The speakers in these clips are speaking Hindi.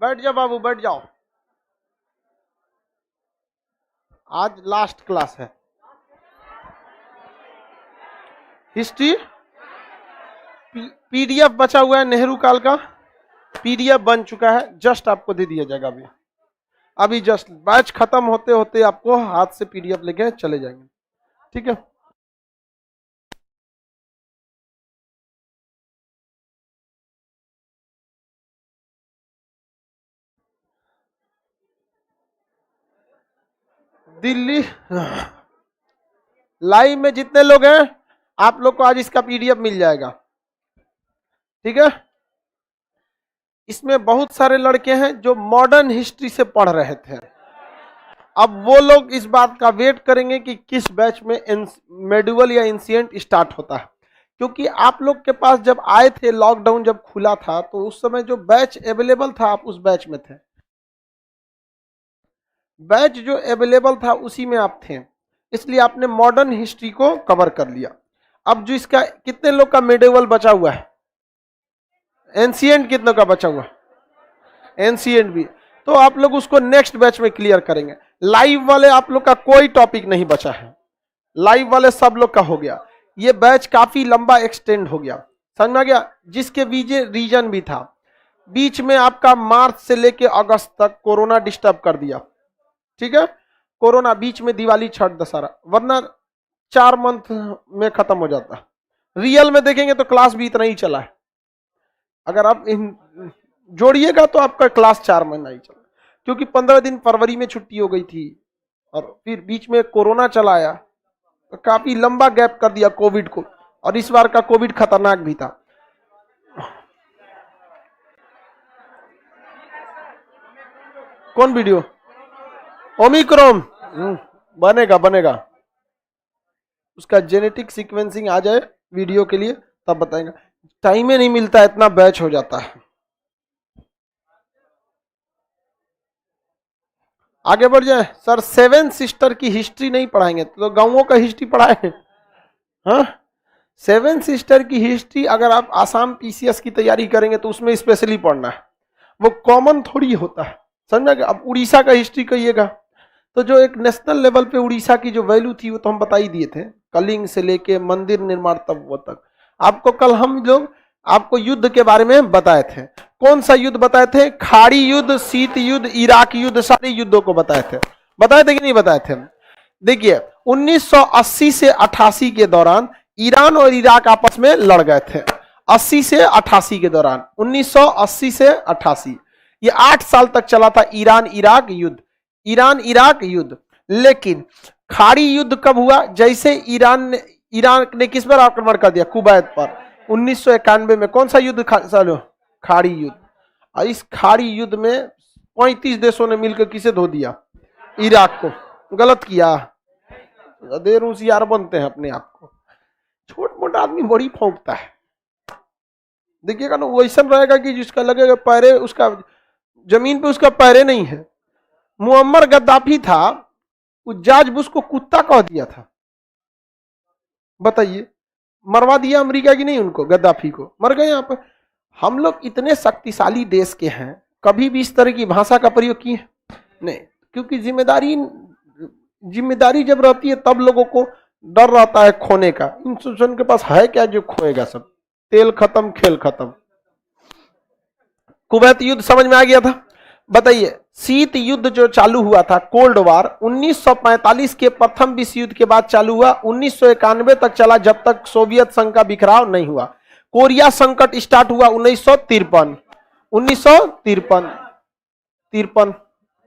बैठ जाओ बाबू, बैठ जाओ। आज लास्ट क्लास है। हिस्ट्री पीडीएफ बचा हुआ है, नेहरू काल का पीडीएफ बन चुका है, जस्ट आपको दे दिया जाएगा अभी। अभी जस्ट बैच खत्म होते होते आपको हाथ से पीडीएफ लेके चले जाएंगे, ठीक है। दिल्ली लाइव में जितने लोग हैं आप लोग को आज इसका पीडीएफ मिल जाएगा, ठीक है। इसमें बहुत सारे लड़के हैं जो मॉडर्न हिस्ट्री से पढ़ रहे थे। अब वो लोग इस बात का वेट करेंगे कि किस बैच में मेडिवल या एंशिएंट स्टार्ट होता है, क्योंकि आप लोग के पास जब आए थे, लॉकडाउन जब खुला था तो उस समय जो बैच अवेलेबल था आप उस बैच में थे, बैच जो अवेलेबल था उसी में आप थे, इसलिए आपने मॉडर्न हिस्ट्री को कवर कर लिया। अब जो इसका कितने लोग का मेडिवल बचा हुआ है, एंशिएंट कितनों का बचा हुआ, एंशिएंट भी, तो आप लोग उसको नेक्स्ट बैच में क्लियर करेंगे। लाइव वाले आप लोग का कोई टॉपिक नहीं बचा है, लाइव वाले सब लोग का हो गया। ये बैच काफी लंबा एक्सटेंड हो गया, समझ में आ गया। जिसके बीजे रीजन भी था, बीच में आपका मार्च से लेके अगस्त तक कोरोना डिस्टर्ब कर दिया, ठीक है। कोरोना बीच में, दिवाली छठ दशहरा, वरना 4 मंथ में खत्म हो जाता। रियल में देखेंगे तो क्लास भी इतना ही चला है, अगर आप जोड़िएगा तो आपका क्लास 4 महीना ही चला, क्योंकि 15 दिन फरवरी में छुट्टी हो गई थी और फिर बीच में कोरोना चला आया, तो काफी लंबा गैप कर दिया कोविड को, और इस बार का कोविड खतरनाक भी था। कौन वीडियो? ओमिक्रॉन बनेगा बनेगा, उसका जेनेटिक सीक्वेंसिंग आ जाए वीडियो के लिए तब बताएंगे। टाइम ही नहीं मिलता, इतना बैच हो जाता है। आगे बढ़ जाए सर। 7 सिस्टर की हिस्ट्री नहीं पढ़ाएंगे तो गांवों का हिस्ट्री पढ़ाएं, हाँ। 7 सिस्टर की हिस्ट्री अगर आप आसाम पीसीएस की तैयारी करेंगे तो उसमें स्पेशली पढ़ना है, वो कॉमन थोड़ी होता है, समझा। अब उड़ीसा का हिस्ट्री कहिएगा तो जो एक नेशनल लेवल पे उड़ीसा की जो वैल्यू थी वो तो हम बता ही दिए थे, कलिंग से लेके मंदिर निर्माण तक वो तक। आपको कल हम लोग आपको युद्ध के बारे में बताए थे। कौन सा युद्ध बताए थे? खाड़ी युद्ध, शीत युद्ध, इराक युद्ध, सारे युद्धों को बताए थे कि नहीं बताए थे? देखिए 1980 से 88 के दौरान ईरान और इराक आपस में लड़ गए थे। 80 से 88 के दौरान, 1980 से 88, ये 8 साल तक चला था ईरान इराक युद्ध, ईरान इराक युद्ध। लेकिन खाड़ी युद्ध कब हुआ? जैसे ईरान ने किस पर आक्रमण कर दिया? कुवैत पर। 1991 में कौन सा युद्ध चालू? खाड़ी युद्ध। और इस खाड़ी युद्ध में 35 देशों ने मिलकर किसे धो दिया? इराक को। गलत किया, देर होशियार बनते हैं अपने आप को। छोट मोटा आदमी बड़ी फौंकता है, देखिएगा ना, वैसा रहेगा कि जिसका लगेगा पैरे, उसका जमीन पे उसका पैरे नहीं है। मुअम्मर गद्दाफी था, उस जॉर्ज बुश को कुत्ता कह दिया था, बताइए। मरवा दिया अमेरिका की नहीं उनको, गद्दाफी को, मर गए यहाँ पर। हम लोग इतने शक्तिशाली देश के हैं, कभी भी इस तरह की भाषा का प्रयोग किए नहीं, क्योंकि जिम्मेदारी जब रहती है तब लोगों को डर रहता है खोने का। इंस्टीट्यूशन के पास है क्या जो खोएगा? सब तेल खत्म, खेल खत्म। कुवैत युद्ध समझ में आ गया था? बताइए शीत युद्ध जो चालू हुआ था, कोल्ड वार, 1945 के प्रथम विश्व युद्ध के बाद चालू हुआ, 1991 तक चला, जब तक सोवियत संघ का बिखराव नहीं हुआ। कोरिया संकट स्टार्ट हुआ 1953,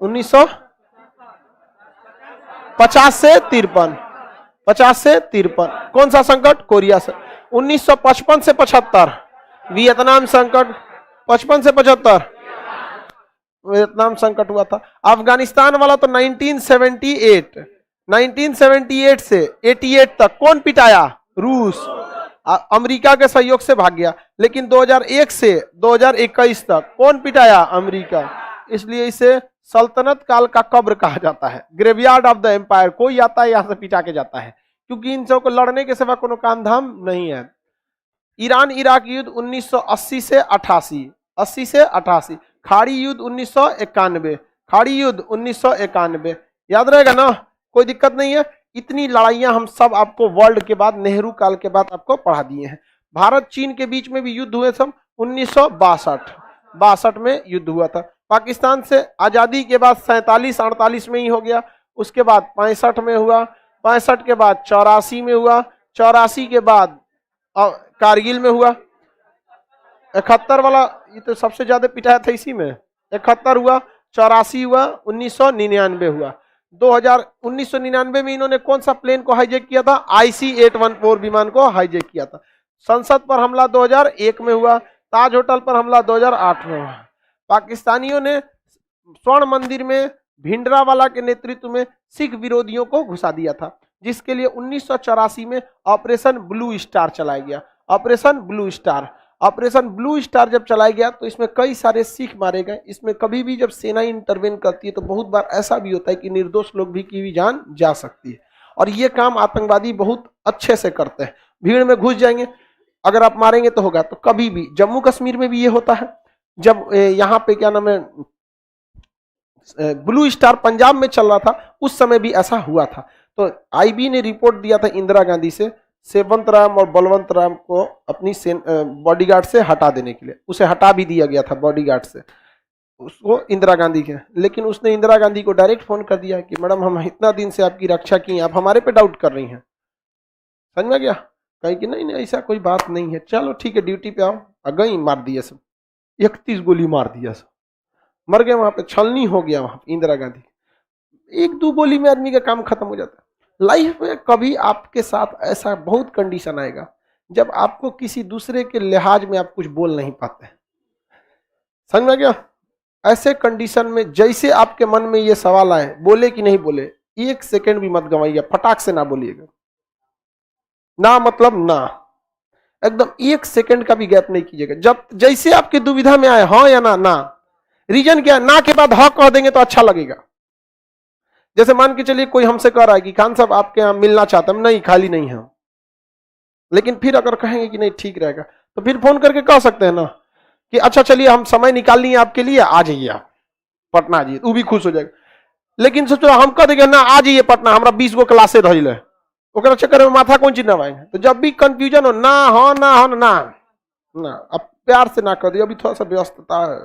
1950 से 53। कौन सा संकट? कोरिया से। 1955 से 75 वियतनाम संकट, 55 से 75 वियतनाम संकट हुआ था। अफगानिस्तान वाला तो 1978 से 88 तक कौन पिटाया? रूस। अमेरिका के सहयोग से भाग गया। लेकिन 2001 से 2021 तक कौन पिटाया? अमेरिका। इसलिए इसे सल्तनत काल का कब्र कहा जाता है, ग्रेवयार्ड ऑफ द एम्पायर। कोई आता है यहां से पिटा के जाता है, क्योंकि इन सबको लड़ने के सिवा कोनो काम धाम नहीं है। ईरान इराक युद्ध 1980 से 88, 80 से 88। खाड़ी युद्ध 1991, खाड़ी युद्ध 1991, याद रहेगा ना, कोई दिक्कत नहीं है। इतनी लड़ाइयां हम सब आपको वर्ल्ड के बाद, नेहरू काल के बाद आपको पढ़ा दिए हैं। भारत चीन के बीच में भी युद्ध हुए सब 1962 में युद्ध हुआ था। पाकिस्तान से आजादी के बाद 47-48 में ही हो गया। उसके बाद 65 में हुआ, 65 के बाद 84 में हुआ, 84 के बाद कारगिल में हुआ, 71 वाला ये तो सबसे ज्यादा पिटाया था इसी में, 71 हुआ, 84 हुआ, 1999 हुआ। 1999 में इन्होंने कौन सा प्लेन को हाईजैक किया था? IC-814 विमान को हाईजैक किया था। संसद पर हमला 2001 में हुआ, ताज होटल पर हमला 2008 में हुआ। पाकिस्तानियों ने स्वर्ण मंदिर में भिंडरावाला के नेतृत्व में सिख विरोधियों को घुसा दिया था, जिसके लिए 1984 में ऑपरेशन ब्लू स्टार चलाया गया। Operation blue star, operation blue star जब चलाया गया तो इसमें कई सारे सिख मारे गए। इसमें कभी भी जब सेना इंटरवेन करती है तो बहुत बार ऐसा भी होता है कि निर्दोष लोग की भी जान जा सकती है, और ये काम आतंकवादी बहुत अच्छे से करते हैं। भीड़ में घुस जाएंगे, अगर आप मारेंगे तो होगा। तो कभी भी जम्मू कश्मीर में भी ये होता है। जब यहाँ पे क्या नाम है, ब्लू स्टार पंजाब में चल रहा था, उस समय भी ऐसा हुआ था। तो आईबी ने रिपोर्ट दिया था इंदिरा गांधी से सेवंत राम और बलवंत राम को अपनी बॉडीगार्ड से हटा देने के लिए। उसे हटा भी दिया गया था बॉडीगार्ड से, उसको इंदिरा गांधी के। लेकिन उसने इंदिरा गांधी को डायरेक्ट फोन कर दिया कि मैडम हम इतना दिन से आपकी रक्षा की, आप हमारे पे डाउट कर रही हैं। समझ में गया? कहीं कि नहीं नहीं ऐसा कोई बात नहीं है, चलो ठीक है ड्यूटी पे आओ। गई, मार दिया सब, 31 गोली मार दिया सब, मर गए वहां पे। छलनी हो गया वहां पे इंदिरा गांधी। 1-2 गोली में आदमी का काम खत्म हो जाता है। लाइफ में कभी आपके साथ ऐसा बहुत कंडीशन आएगा जब आपको किसी दूसरे के लिहाज में आप कुछ बोल नहीं पाते। समझ में गया? ऐसे कंडीशन में जैसे आपके मन में ये सवाल आए, बोले कि नहीं बोले, 1 सेकंड भी मत गवाइएगा, फटाक से ना बोलिएगा। ना मतलब ना, एकदम 1 सेकंड का भी गैप नहीं कीजिएगा। जब जैसे आपकी दुविधा में आए, हाँ या ना, ना रीजन क्या है, ना के बाद हाँ कह देंगे तो अच्छा लगेगा। जैसे मान के चलिए कोई हमसे कह रहा है कि खान साहब आपके यहाँ मिलना चाहता हूं, नहीं खाली नहीं है, लेकिन फिर अगर कहेंगे कि नहीं ठीक रहेगा तो फिर फोन करके कह सकते हैं ना कि अच्छा चलिए हम समय निकाल लिए आपके लिए, आ जाइए आप पटना, जी वो भी खुश हो जाएगा। लेकिन सोचो हम कह देंगे ना आ जाइए पटना, हमारा 20 गो क्लासे धैल है, ओकरा चक्कर में माथा कौन चीज ना आएंगे। तो जब भी कंफ्यूजन हो, ना हो ना हो ना ना, अब प्यार से ना कर दियो, अभी थोड़ा सा व्यस्तता है।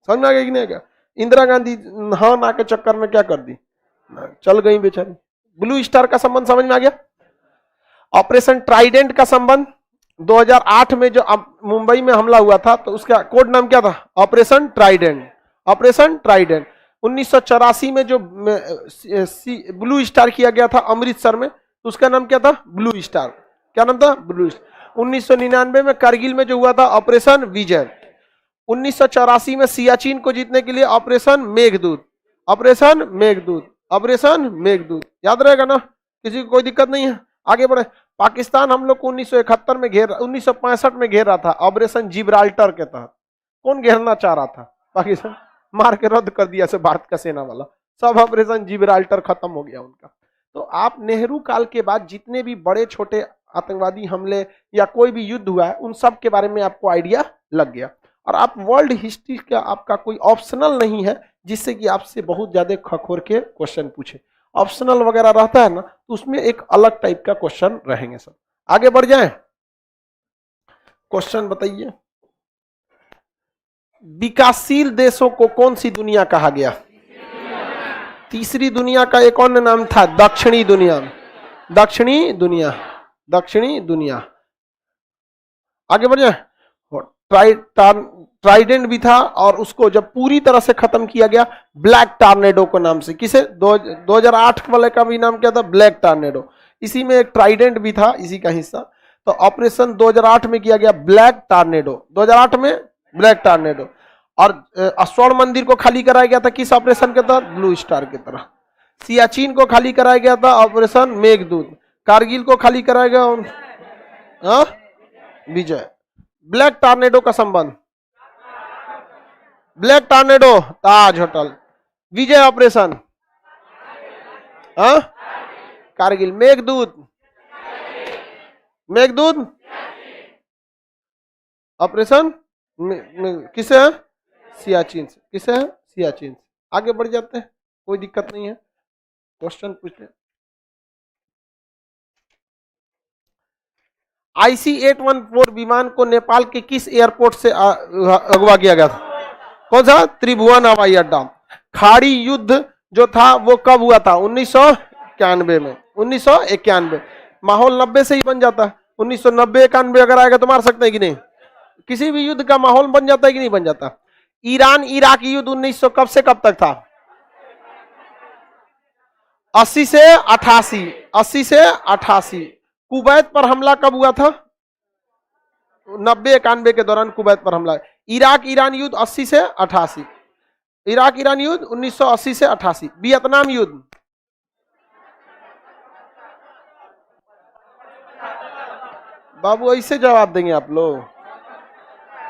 समझ में आ गया कि नहीं? क्या इंदिरा गांधी हाँ ना के चक्कर में क्या कर दी, चल गई बेचारी। ब्लू स्टार का संबंध समझ में आ गया। ऑपरेशन ट्राइडेंट का संबंध 2008 में जो मुंबई में हमला हुआ था तो उसका कोड नाम क्या था? Operation Trident. ऑपरेशन ट्राइडेंट 1984 में जो ब्लू स्टार किया गया था अमृतसर में, तो उसका नाम क्या था? Blue star. क्या नाम था? Blue star. 1999 में कारगिल में जो हुआ था ऑपरेशन विजय। 1984 में सियाचिन को जीतने के लिए operation Meghdoot. Operation Meghdoot, operation Meghdoot, याद रहेगा ना, किसी को कोई दिक्कत नहीं है। आगे बढ़े। पाकिस्तान हम लोग को 1971 में 1965 में घेर रहा था ऑपरेशन जिब्राल्टर के तहत। कौन घेरना चाह रहा था? पाकिस्तान। मार के रद्द कर दिया से भारत का सेना वाला, सब ऑपरेशन जिब्राल्टर खत्म हो गया उनका। तो आप नेहरू काल के बाद जितने भी बड़े छोटे आतंकवादी हमले या कोई भी युद्ध हुआ है उन सब के बारे में आपको आइडिया लग गया। और आप वर्ल्ड हिस्ट्री का आपका कोई ऑप्शनल नहीं है जिससे कि आपसे बहुत ज्यादा खखोर के क्वेश्चन पूछे। ऑप्शनल वगैरह रहता है ना तो उसमें एक अलग टाइप का क्वेश्चन रहेंगे सब। आगे बढ़ जाएं। क्वेश्चन बताइए, विकासशील देशों को कौन सी दुनिया कहा गया? तीसरी दुनिया का एक और नाम था दक्षिणी दुनिया। दक्षिणी दुनिया, दक्षिणी दुनिया। आगे बढ़ जाए। ट्राइडेंट भी था और उसको जब पूरी तरह से खत्म किया गया ब्लैक टार्नेडो के नाम से। किसे? 2008 वाले का भी नाम क्या था? Black tornado. इसी में एक ट्राइडेंट भी था, इसी का हिस्सा। तो ऑपरेशन 2008 में किया गया ब्लैक टार्नेडो, 2008 में ब्लैक टार्नेडो। और स्वर्ण मंदिर को खाली कराया गया था किस ऑपरेशन के तहत? ब्लू स्टार की तरह। सियाचिन को खाली कराया गया था ऑपरेशन मेघदूत। कारगिल को खाली कराया गया विजय। ब्लैक टार्नेडो का संबंध, ब्लैक टार्नेडो ताज होटल। विजय ऑपरेशन कारगिल। मेघदूत, मेघदूत ऑपरेशन किसे? सियाचिन से। किसे है? सियाचिन से। आगे बढ़ जाते हैं, कोई दिक्कत नहीं है, क्वेश्चन पूछ ले। IC-814 विमान को नेपाल के किस एयरपोर्ट से अगवा किया गया था? कौन सा? त्रिभुवन हवाई अड्डा। खाड़ी युद्ध जो था वो कब हुआ था? 1991 में। 1991। माहौल 90 से ही बन जाता। 1990-91 अगर आएगा तो मार सकते हैं कि नहीं? किसी भी युद्ध का माहौल बन जाता है कि नहीं बन जाता? ईरान इराक युद्ध 1900 कब से कब तक था? 80 से 88। 80 से 88। कुवैत पर हमला कब हुआ था? 90-91 के दौरान कुवैत पर हमला। इराक ईरान युद्ध 80 से 88। इराक ईरान युद्ध 1980 से 88। वियतनाम युद्ध, बाबू ऐसे जवाब देंगे आप लोग?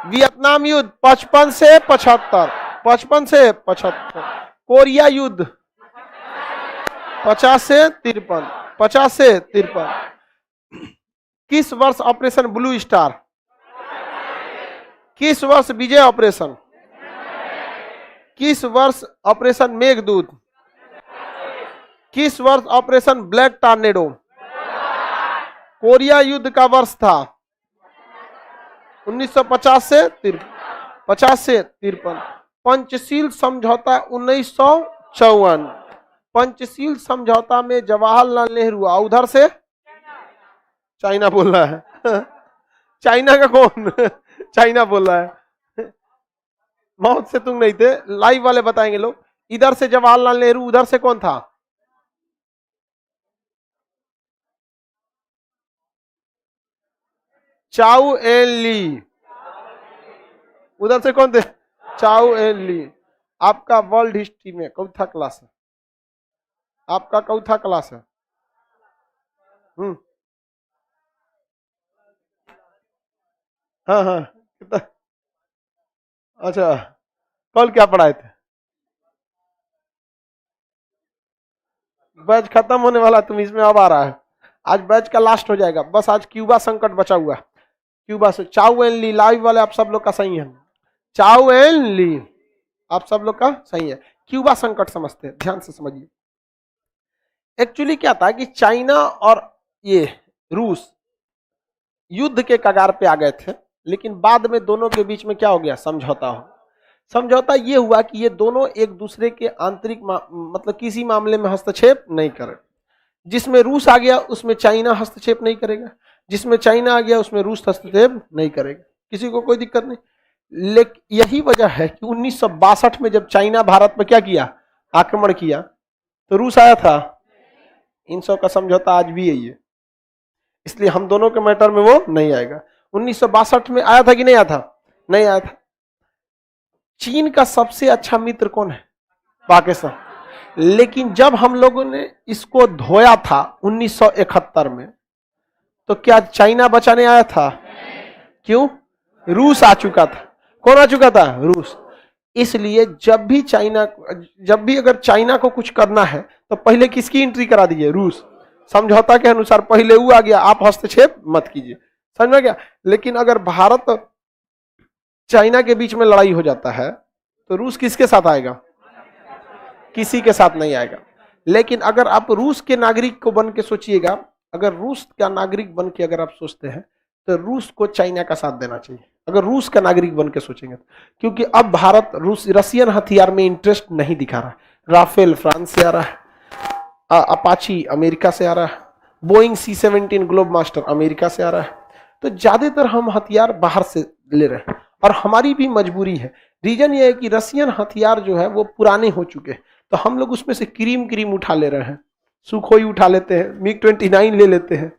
वियतनाम युद्ध 55 से 75। 55 से 75। कोरिया युद्ध 50 से 53। 50 से 53। किस वर्ष ऑपरेशन ब्लू स्टार? किस वर्ष विजय ऑपरेशन? किस वर्ष ऑपरेशन मेघदूत? किस वर्ष ऑपरेशन ब्लैक टॉर्नेडो? कोरिया युद्ध का वर्ष था 1950 से 53। 50 से 53। पंचशील समझौता 1954। पंचशील समझौता में जवाहरलाल नेहरू, उधर से चाइना बोल रहा है। चाइना का कौन? चाइना बोल रहा है। मौत से तुम नहीं थे, लाइव वाले बताएंगे लोग। इधर से जवाहरलाल नेहरू, उधर से कौन था? चाउ एन ली। उधर से कौन थे? चाउ एन ली। आपका वर्ल्ड हिस्ट्री में चौथा क्लास है, आपका चौथा क्लास है। हाँ हाँ। अच्छा, कल क्या पढ़ाए थे? बैच खत्म होने वाला, तुम इसमें अब आ रहा है। आज बैच का लास्ट हो जाएगा, बस आज क्यूबा संकट बचा हुआ। क्यूबा से चाउ एन ली, लाइव वाले आप सब लोग का सही है। चाउ एन ली आप सब लोग का सही है। क्यूबा संकट समझते हैं, ध्यान से समझिए। एक्चुअली क्या था कि चाइना और ये रूस युद्ध के कगार पे आ गए थे, लेकिन बाद में दोनों के बीच में क्या हो गया? समझौता हो। समझौता ये हुआ कि ये दोनों एक दूसरे के आंतरिक मतलब किसी मामले में हस्तक्षेप नहीं करे। जिसमें रूस आ गया उसमें चाइना हस्तक्षेप नहीं करेगा, जिसमें चाइना आ गया उसमें रूस हस्तक्षेप नहीं करेगा, किसी को कोई दिक्कत नहीं। लेकिन यही वजह है कि 1962 में जब चाइना भारत में क्या किया? आक्रमण किया, तो रूस आया था। इन सब का समझौता आज भी यही है, इसलिए हम दोनों के मैटर में वो नहीं आएगा। 1962 में आया था कि नहीं आया था? नहीं आया था। चीन का सबसे अच्छा मित्र कौन है? पाकिस्तान। लेकिन जब हम लोगों ने इसको धोया था 1971 में, तो क्या चाइना बचाने आया था? क्यों? रूस आ चुका था। कौन आ चुका था? रूस। इसलिए जब भी अगर चाइना को कुछ करना है तो पहले किसकी एंट्री करा दीजिए? रूस। समझौता के अनुसार पहले वो आ गया, आप हस्तक्षेप मत कीजिए, समझ में गया। लेकिन अगर भारत चाइना के बीच में लड़ाई हो जाता है तो रूस किसके साथ आएगा? किसी के साथ नहीं आएगा। लेकिन अगर आप रूस के नागरिक को बन के सोचिएगा, अगर रूस का नागरिक बन के अगर आप सोचते हैं तो रूस को चाइना का साथ देना चाहिए, अगर रूस का नागरिक बन के सोचेंगे। क्योंकि अब भारत रशियन हथियार में इंटरेस्ट नहीं दिखा रहा है। राफेल फ्रांस से आ रहा है, अपाची अमेरिका से आ रहा है, Boeing C-17 globe master America से आ रहा है। तो ज्यादातर हम हथियार बाहर से ले रहे हैं और हमारी भी मजबूरी है। रीजन ये है कि रशियन हथियार जो है वो पुराने हो चुके हैं, तो हम लोग उसमें से क्रीम उठा ले रहे हैं। सुखोई उठा लेते हैं, MiG-29 ले लेते हैं,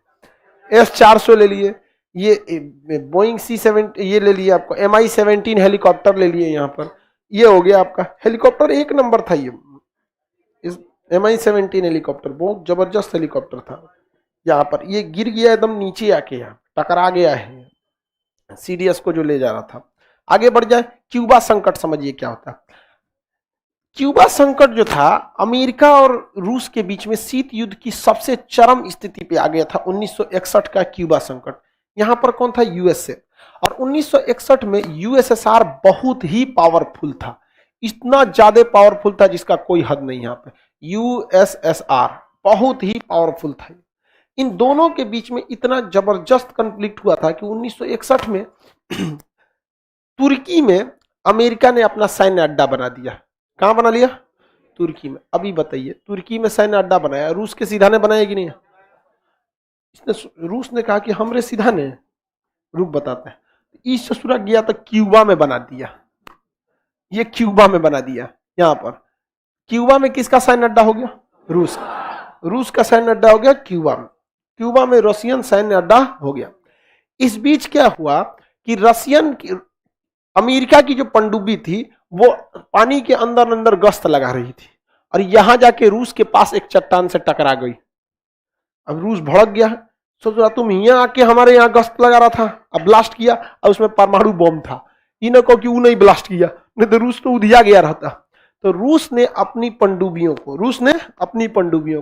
S-400 ले लिए, ये बोइंग C-17 ये ले लिए, आपको Mi-17 हेलीकॉप्टर ले लिए। यहाँ पर ये हो गया आपका हेलीकॉप्टर, एक नंबर था ये इस Mi-17 हेलीकॉप्टर, बहुत जबरदस्त हेलीकॉप्टर था। यहाँ पर ये गिर गया एकदम नीचे आके, यहाँ टकरा गया है CDS को जो ले जा रहा था। आगे बढ़ जाए, क्यूबा संकट समझिए क्या होता है। क्यूबा संकट जो था, अमेरिका और रूस के बीच में शीत युद्ध की सबसे चरम स्थिति पे आ गया था 1961 का क्यूबा संकट। यहां पर कौन था? USA। और 1961 में यूएसएसआर बहुत ही पावरफुल था, इतना ज्यादा पावरफुल था जिसका कोई हद नहीं। यहाँ पे यूएसएसआर बहुत ही पावरफुल था। इन दोनों के बीच में इतना जबरदस्त कॉन्फ्लिक्ट हुआ था कि 1961 में तुर्की में अमेरिका ने अपना सैन्य अड्डा बना दिया। कहां बना लिया? तुर्की में। अभी बताइए, तुर्की में सैन्य अड्डा बनाया, रूस के सीधा ने बनाया कि नहीं? इसने रूस ने कहा कि हमरे सीधा ने, रुक बताते हैं। इस ससुरा गया तो क्यूबा में बना दिया, ये क्यूबा में बना दिया। यहां पर क्यूबा में किसका सैन्य अड्डा हो गया? रूस। रूस का सैन्य अड्डा हो गया क्यूबा में। क्यूबा में रशियन सैन्य अड्डा हो गया। इस बीच क्या हुआ कि रशियन की, अमेरिका की जो पनडुब्बी थी वो पानी के अंदर अंदर गश्त लगा रही थी और यहां जाके रूस के पास एक चट्टान से टकरा गई। अब रूस भड़क गया, सोच रहा तुम यहाँ आके हमारे यहाँ गश्त लगा रहा था, अब ब्लास्ट किया, अब उसमें परमाणु बम था। इन्हें कहो कि वो नहीं ब्लास्ट किया, नहीं तो रूस तो उधिया गया रहता। तो रूस ने अपनी पनडुब्बियों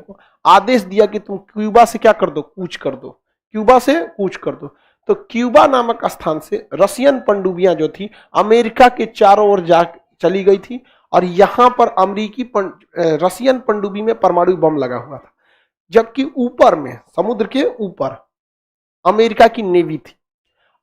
को आदेश दिया कि तुम क्यूबा से क्या कर दो? कूच कर दो, क्यूबा से कूच कर दो। तो क्यूबा नामक स्थान से रशियन पनडुब्बियां जो थी अमेरिका के चारों ओर जा चली गई थी और यहां पर रशियन पनडुब्बी में परमाणु बम लगा हुआ था, जबकि ऊपर में, समुद्र के ऊपर अमेरिका की नेवी थी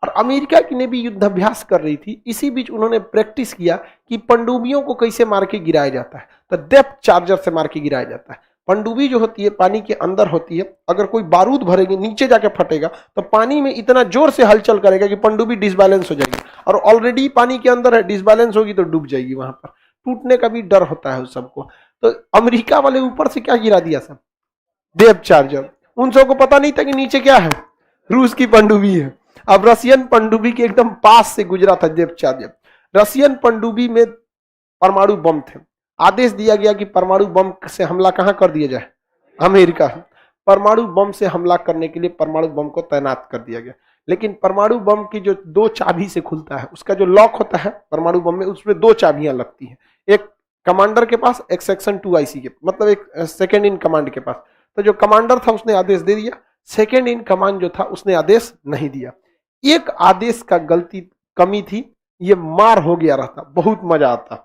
और अमेरिका की नेवी युद्धाभ्यास कर रही थी। इसी बीच उन्होंने प्रैक्टिस किया कि पनडुब्बियों को कैसे मार के गिराया जाता है। तो डेप्थ चार्जर से मार के गिराया जाता है। पनडुब्बी जो होती है पानी के अंदर होती है, अगर कोई बारूद भरेगी नीचे जाके फटेगा तो पानी में इतना जोर से हलचल करेगा कि पनडुब्बी डिसबैलेंस हो जाएगी और ऑलरेडी पानी के अंदर है, डिसबैलेंस होगी तो डूब जाएगी। वहां पर टूटने का भी डर होता है उस सबको। तो अमेरिका वाले ऊपर से क्या गिरा दिया सब? Depth charger. उन सबको पता नहीं था कि नीचे क्या है, रूस की पनडुब्बी है। अब रशियन पनडुब्बी के एकदम पास से गुजरा था डेप्थ चार्जर। रशियन पनडुब्बी में परमाणु बम थे। आदेश दिया गया कि परमाणु बम से हमला कहां कर दिया जाए? अमेरिका। परमाणु बम से हमला करने के लिए परमाणु बम को तैनात कर दिया गया। लेकिन परमाणु बम की जो 2 चाबी से खुलता है, उसका जो लॉक होता है परमाणु बम में, उसमें 2 चाबियां लगती हैं, एक कमांडर के पास, एक सेक्शन 2 IC के, मतलब एक सेकेंड इन कमांड के पास। तो जो कमांडर था उसने आदेश दे दिया, सेकेंड इन कमांड जो था उसने आदेश नहीं दिया। एक आदेश का कमी थी, ये मार हो गया रहता, बहुत मजा आता।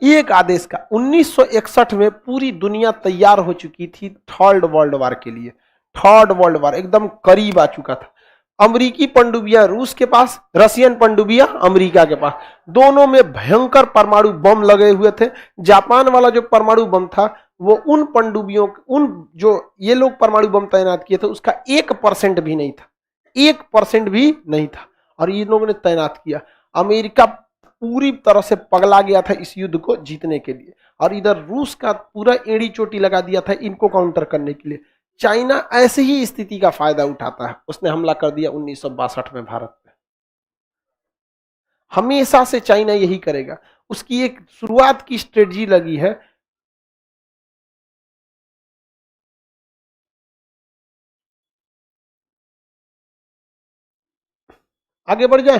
एक आदेश का 1961 में पूरी दुनिया तैयार हो चुकी थी थर्ड वर्ल्ड वार के लिए। थर्ड वर्ल्ड वार एकदम करीब आ चुका था। अमेरिकी पनडुब्बियां रूस के पास, रशियन पनडुब्बियां अमेरिका के पास, दोनों में भयंकर परमाणु बम लगे हुए थे। जापान वाला जो परमाणु बम था वो उन पनडुब्बियों, उन जो ये लोग परमाणु बम तैनात किए थे उसका 1% भी नहीं था, 1% भी नहीं था और ये लोगों ने तैनात किया। अमेरिका पूरी तरह से पगला गया था इस युद्ध को जीतने के लिए और इधर रूस का पूरा एड़ी चोटी लगा दिया था इनको काउंटर करने के लिए। चाइना ऐसे ही स्थिति का फायदा उठाता है, उसने हमला कर दिया 1962 में भारत पे। हमेशा से चाइना यही करेगा, उसकी एक शुरुआत की स्ट्रेटजी लगी है। आगे बढ़ जाए,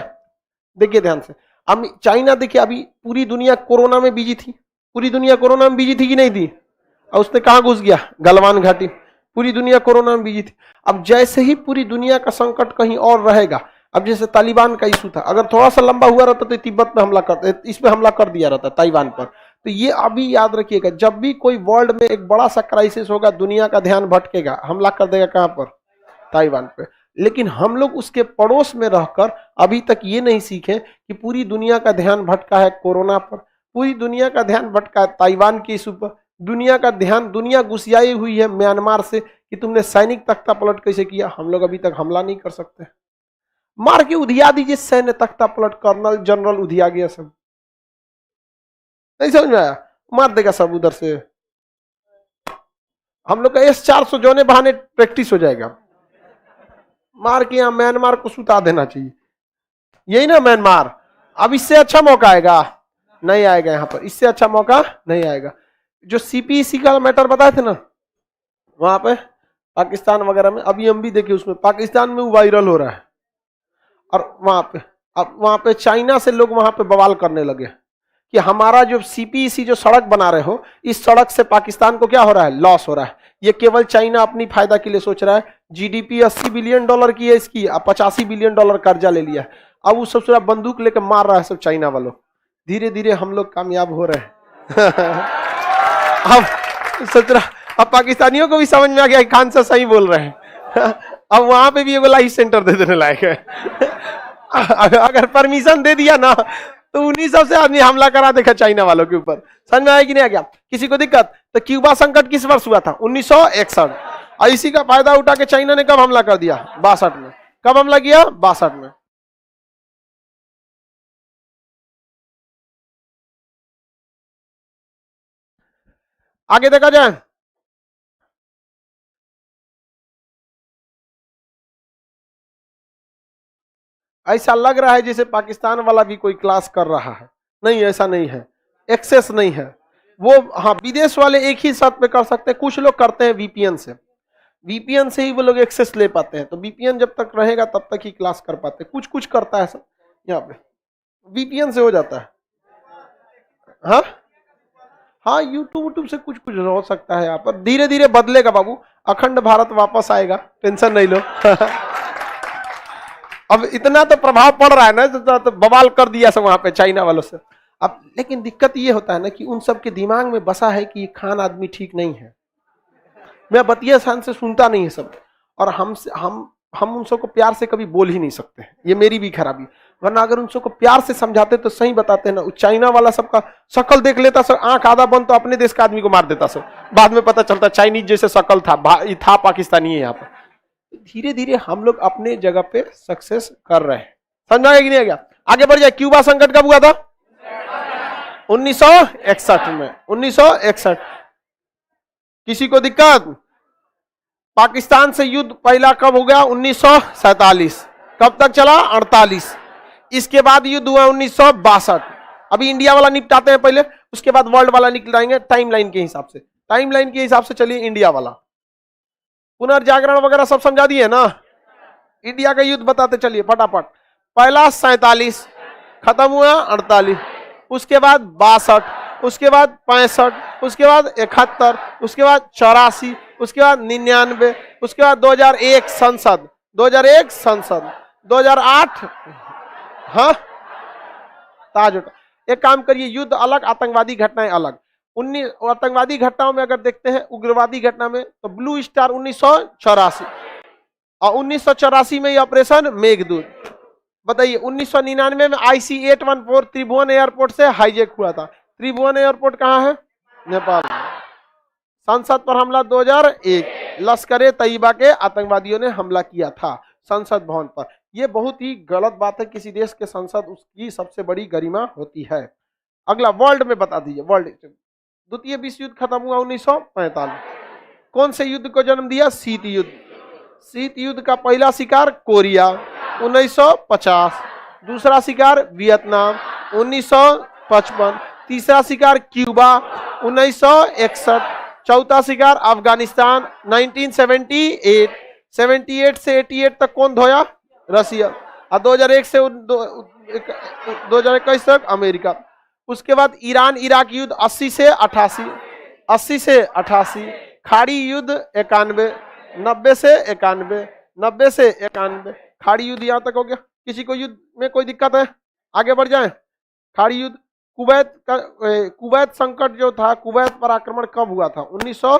देखिए ध्यान से। अब चाइना देखिए, अभी पूरी दुनिया कोरोना में बिजी थी, पूरी दुनिया कोरोना में बिजी थी कि नहीं थी? और उसने कहां घुस गया? गलवान घाटी। पूरी दुनिया कोरोना में बिजी थी। अब जैसे ही पूरी दुनिया का संकट कहीं और रहेगा, अब जैसे तालिबान का इशू था, अगर थोड़ा सा लंबा हुआ रहता तो तिब्बत में हमला कर, इस पे हमला कर दिया रहता, ताइवान पर। तो ये अभी याद रखिएगा, जब भी कोई वर्ल्ड में एक बड़ा सा क्राइसिस होगा, दुनिया का ध्यान भटकेगा, हमला कर देगा कहां पर? ताइवान पे। लेकिन हम लोग उसके पड़ोस में रहकर अभी तक ये नहीं सीखे कि पूरी दुनिया का ध्यान भटका है कोरोना पर, पूरी दुनिया का ध्यान भटका है ताइवान के इशू पर, दुनिया का ध्यान, दुनिया गुस्सियाई हुई है म्यांमार से कि तुमने सैनिक तख्ता पलट कैसे किया। हम लोग अभी तक हमला नहीं कर सकते। मार के उधिया दीजिए सैन्य तख्ता पलट, कर्नल जनरल उधिया गया, सब नहीं समझ में आया, मार देगा सब उधर से। हम लोग का S-400 जोने बहाने प्रैक्टिस हो जाएगा। मार के यहां म्यांमार को सुता देना चाहिए, यही ना म्यांमार। अब इससे अच्छा मौका आएगा? नहीं आएगा, यहां पर इससे अच्छा मौका नहीं आएगा। जो CPEC का मैटर बताए थे ना, वहां पे पाकिस्तान वगैरह में, अभी हम भी देखिए उसमें पाकिस्तान में वायरल हो रहा है और वहां पे चाइना से लोग वहां पे बवाल करने लगे कि हमारा जो CPEC जो सड़क बना रहे हो, इस सड़क से पाकिस्तान को क्या हो रहा है? लॉस हो रहा है। ये केवल चाइना अपनी फायदा के लिए सोच रहा है। जीडीपी 80 बिलियन डॉलर की है इसकी, अब 85 बिलियन डॉलर कर्जा ले लिया है। अब वो सब बंदूक लेकर मार रहा है सब चाइना वालों। धीरे धीरे हम लोग कामयाब हो रहे हैं। अब सोच रहा, अब पाकिस्तानियों को भी समझ में आ गया खान साहब सही बोल रहे हैं। अब वहां पे भी एक लाइफ सेंटर दे देने लायक है। अगर परमिशन दे दिया ना तो 1900 से आदमी हमला करा देखा चाइना वालों के ऊपर। समझ में आया कि नहीं आ गया? किसी को दिक्कत? तो क्यूबा संकट किस वर्ष हुआ था? 1961। और इसी का फायदा उठा के चाइना ने कब हमला कर दिया? 62 में। कब हमला किया? 62 में। आगे देखा जाए, ऐसा लग रहा है जैसे पाकिस्तान वाला भी कोई क्लास कर रहा है। नहीं, ऐसा नहीं है, एक्सेस नहीं है वो। हाँ, विदेश वाले एक ही शर्त पे कर सकते हैं, कुछ लोग करते हैं वीपीएन से। वीपीएन से ही वो लोग एक्सेस ले पाते हैं, तो वीपीएन जब तक रहेगा तब तक ही क्लास कर पाते हैं। कुछ कुछ करता है सब यहाँ पे, वीपीएन से हो जाता है। हाँ हाँ, यूट्यूब से कुछ कुछ हो सकता है यहाँ पर। धीरे धीरे बदलेगा बाबू, अखंड भारत वापस आएगा, टेंशन नहीं लो। अब इतना तो प्रभाव पड़ रहा है ना, तो बवाल कर दिया सब वहां पे चाइना वालों से। अब लेकिन दिक्कत ये होता है ना कि उन सब के दिमाग में बसा है कि ये खान आदमी ठीक नहीं है। मैं बतिया शान से सुनता नहीं है सब, और हम उन सबको प्यार से कभी बोल ही नहीं सकते। ये मेरी भी खराबी, वरना अगर उन सबको प्यार से समझाते तो सही बताते हैं ना। चाइना वाला सबका शक्ल देख लेता सर, आंख आधा बंद तो अपने देश का आदमी को मार देता सर। बाद में पता चलता चाइनीज जैसे शक्ल था पाकिस्तानी है यहाँ पर। धीरे धीरे हम लोग अपने जगह पे सक्सेस कर रहे हैं। समझा कि नहीं आ गया? आगे बढ़ जाए। क्यूबा संकट कब हुआ था? 1961 में। 1961। किसी को दिक्कत? पाकिस्तान से युद्ध पहला कब हो गया? 1947। कब तक चला? 48। इसके बाद युद्ध हुआ 1962। अभी इंडिया वाला निपटाते हैं पहले, उसके बाद वर्ल्ड वाला निकलाएंगे टाइमलाइन के हिसाब से। टाइमलाइन के हिसाब से चलिए इंडिया वाला। पुनर्जागरण वगैरह सब समझा दिए ना? इंडिया का युद्ध बताते चलिए फटाफट। पहला 47, खत्म हुआ 48, उसके बाद 62, उसके बाद 65, उसके बाद 71, उसके बाद 84, उसके बाद 99, उसके बाद 2001 संसद, 2001 संसद, 2008 हाँ ताज उठा। एक काम करिए, युद्ध अलग, आतंकवादी घटनाएं अलग। 19 आतंकवादी घटनाओं में अगर देखते हैं, उग्रवादी घटना में तो ब्लू स्टार 1984, और 1984 में ये ऑपरेशन मेघदूत। बताइए 1999 में IC-814 त्रिभुवन एयरपोर्ट से हाईजैक हुआ था। त्रिभुवन एयरपोर्ट कहाँ है? नेपाल में। संसद पर हमला 2001, लश्कर तैयबा के आतंकवादियों ने हमला किया था संसद भवन पर। यह बहुत ही गलत बात है। किसी देश के संसद उसकी सबसे बड़ी गरिमा होती है। अगला वर्ल्ड में बता दीजिए। वर्ल्ड द्वितीय विश्व युद्ध खत्म हुआ 1945। कौन से युद्ध को जन्म दिया? शीत युद्ध। शीत युद्ध का पहला शिकार कोरिया 1950, दूसरा शिकार वियतनाम 1955, तीसरा शिकार क्यूबा 1961, चौथा शिकार अफगानिस्तान 1978। 78 से 88 तक कौन धोया? रसिया। और 2001 से 2021 तक अमेरिका। उसके बाद ईरान इराक युद्ध 80 से 88, 80 से 88, खाड़ी युद्ध 91, 90 से 91, 90 से 91। खाड़ी युद्ध यहां तक हो गया। किसी को युद्ध में कोई दिक्कत है? आगे बढ़ जाएं। खाड़ी युद्ध। कुवैत संकट जो था, कुवैत पर आक्रमण कब हुआ था? 1900।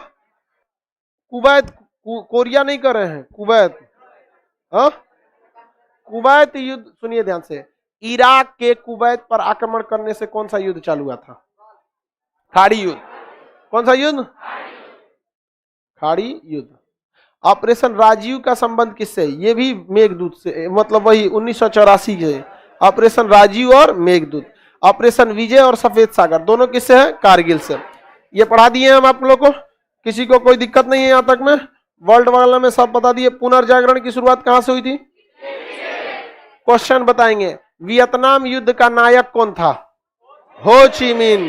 कुवैत, कोरिया नहीं कर रहे हैं, कुवैत। हाँ, कुवैत युद्ध सुनिए ध्यान से। इराक के कुवैत पर आक्रमण करने से कौन सा युद्ध चालू हुआ था? खाड़ी युद्ध। कौन सा युद्ध? खाड़ी युद्ध। ऑपरेशन राजीव का संबंध किससे? ये भी मेघदूत से, मतलब वही 1984 के ऑपरेशन राजीव और मेघदूत। ऑपरेशन विजय और सफेद सागर दोनों किससे है? कारगिल से। ये पढ़ा दिए हम आप लोगों को। किसी को कोई दिक्कत नहीं है यहां तक में? वर्ल्ड वाला में सब बता दिए। पुनर्जागरण की शुरुआत कहां से हुई थी? क्वेश्चन बताएंगे। वियतनाम युद्ध का नायक कौन था? हो ची मिन।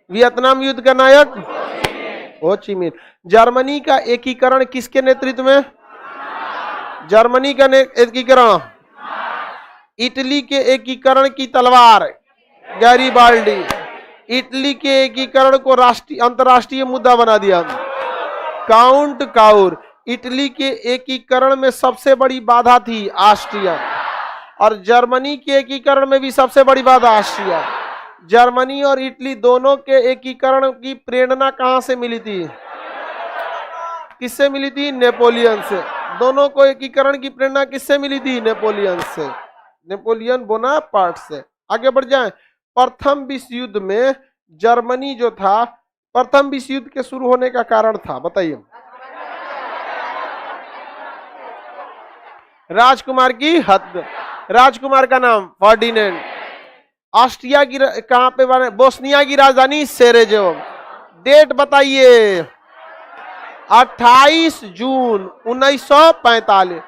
वियतनाम युद्ध का नायक हो ची मिन। जर्मनी का एकीकरण किसके नेतृत्व में? जर्मनी का एकीकरण। इटली के एकीकरण की तलवार गैरिबाल्डी। इटली के एकीकरण को अंतरराष्ट्रीय मुद्दा बना दिया। Count Cavour. इटली के एकीकरण में सबसे बड़ी बाधा थी ऑस्ट्रिया, और जर्मनी के एकीकरण में भी सबसे बड़ी बाधा ऑस्ट्रिया। जर्मनी और इटली दोनों के एकीकरण की प्रेरणा कहां से मिली थी? किससे मिली थी? नेपोलियन से। दोनों को एकीकरण की प्रेरणा किससे मिली थी? नेपोलियन से, नेपोलियन बोनापार्ट से। आगे बढ़ जाएं। प्रथम विश्व युद्ध में जर्मनी जो था, प्रथम विश्व युद्ध के शुरू होने का कारण था, बताइए। राजकुमार की हत्या। राजकुमार का नाम फर्डिनेंड। ऑस्ट्रिया की कहां पे बने? बोस्निया की राजधानी सेरेजेवो। डेट बताइए। 28 जून 1945।